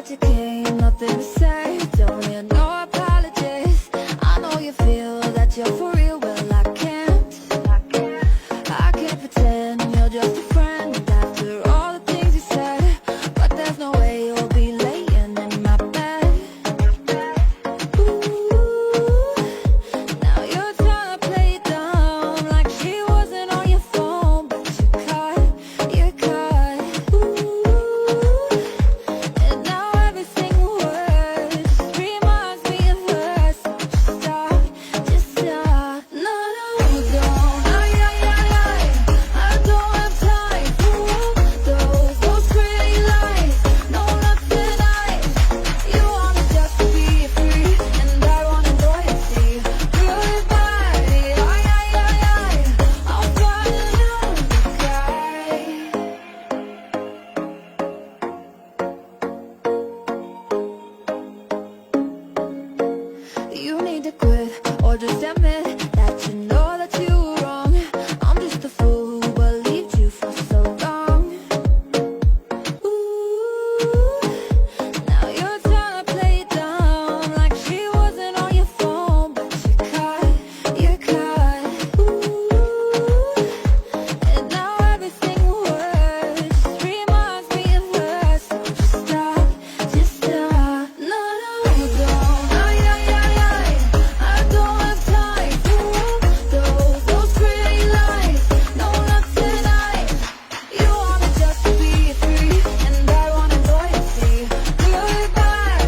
that you came, nothing to say. Don't need no apologies. I know you feel that you're for real. Well, I can't pretend you're just a friend after all the things you said. But there's no way you'll be laying in my bed. Ooh, now you're trying to play it down like she wasn't on your phone, but you caught. Ooh, and now everything worse reminds me of her. So just stop. No, no, don't. I don't have time for those pretty lies. No, not tonight. You want me just to be free, and I want loyalty. Goodbye. I'll find another guy. You need to quit or just admit that you know that you were wrong. I'm just a fool who believed you for so long. Ooh, now you're trying to play it down like she wasn't on your phone, but you caught. Ooh, and now everything worse reminds me of her. So just stop. No, no, don't. I don't have time for those pretty lies. No, not tonight. You want me just to be free, and I want loyalty. Goodbye.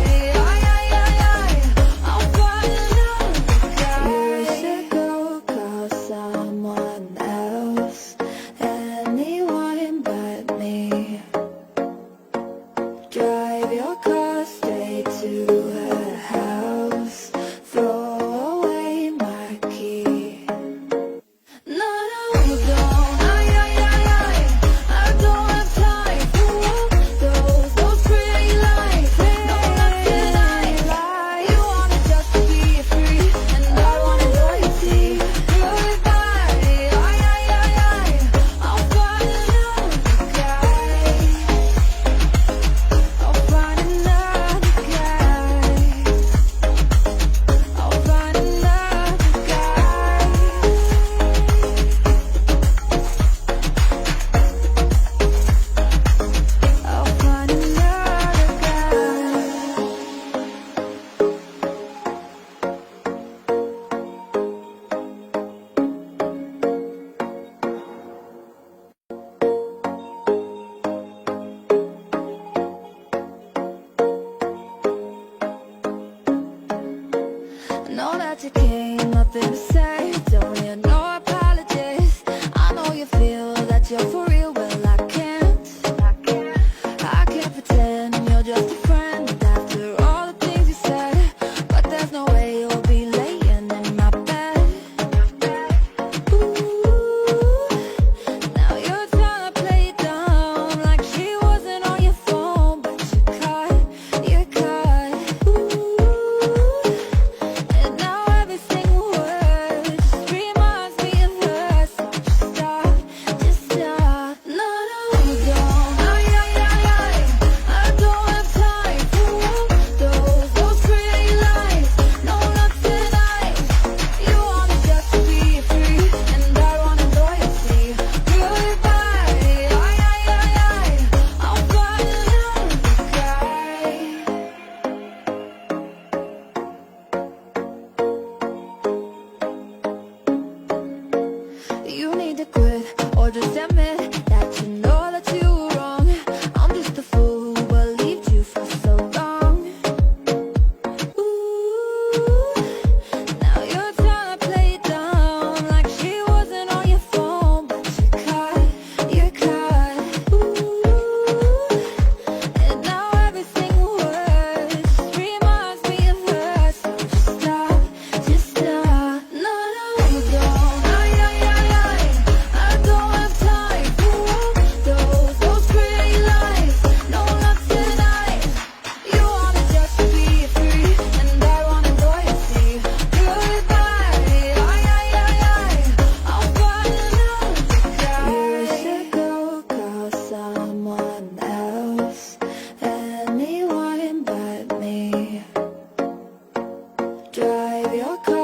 I'll find another guy. You should go call someone else, anyone but me. Drive your car straight to her house, throw away my key. No, no, don't. I don't have time for those pretty lies. No, not tonight. You want me just to be free, and I want loyalty. Goodbye. I'll find another guy. I'll find another guy. I'll find another guy. I'll find another guy. Know that you came, nothing to say. Don't need no apologies. I know you feel that you're for real. Well, I can't pretend you're just a friend after all the things you said. But there's no way you'll be laying in my bed. Ooh, now you're trying to play it down like she wasn't on your phone, but you caught. Ooh, and now everything worse reminds Drive your car